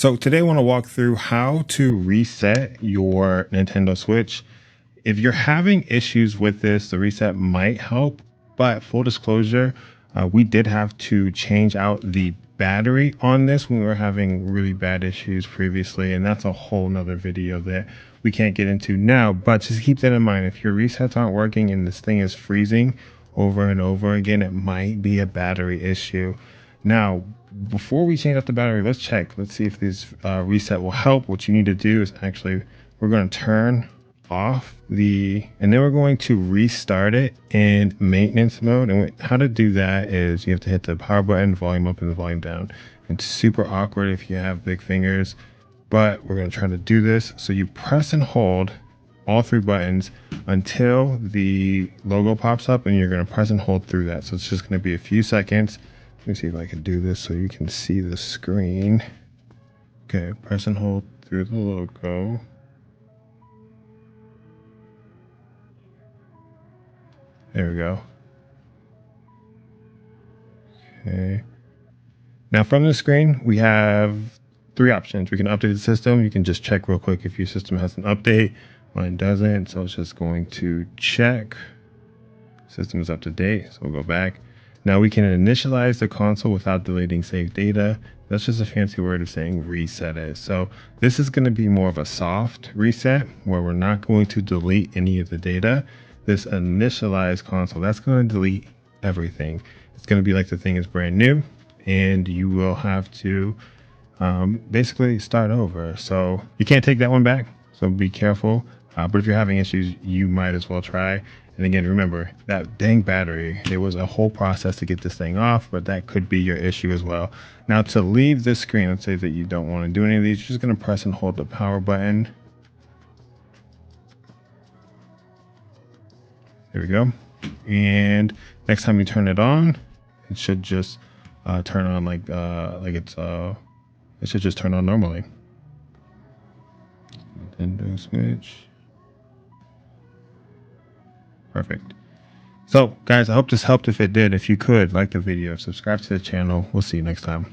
So today I want to walk through how to reset your Nintendo Switch. If you're having issues with this, the reset might help, but full disclosure, we did have to change out the battery on this when we were having really bad issues previously, and that's a whole nother video that we can't get into now. But just keep that in mind. If your resets aren't working and this thing is freezing over and over again, it might be a battery issue. Now, before we change out the battery, let's check. Let's see if this reset will help. What you need to do is actually, we're going to turn off and then we're going to restart it in maintenance mode. And how to do that is you have to hit the power button, volume up and the volume down. It's super awkward if you have big fingers, but we're going to try to do this. So you press and hold all three buttons until the logo pops up, and you're going to press and hold through that. So it's just going to be a few seconds. Let me see if I can do this so you can see the screen. Okay, press and hold through the logo. There we go. Okay. Now from the screen, we have three options. We can update the system. You can just check real quick if your system has an update. Mine doesn't, so it's just going to check. System is up to date, so we'll go back. Now we can initialize the console without deleting saved data. That's just a fancy word of saying reset it. So this is going to be more of a soft reset where we're not going to delete any of the data. This initialized console, that's going to delete everything. It's going to be like the thing is brand new, and you will have to basically start over. So you can't take that one back, so be careful. But if you're having issues, you might as well try. And again, remember that dang battery, it was a whole process to get this thing off, but that could be your issue as well. Now to leave this screen, let's say that you don't want to do any of these, you're just going to press and hold the power button. There we go. And next time you turn it on, it should just turn on it should just turn on normally. Nintendo Switch. Perfect. So guys, I hope this helped. If it did, if you could, like the video, subscribe to the channel. We'll see you next time.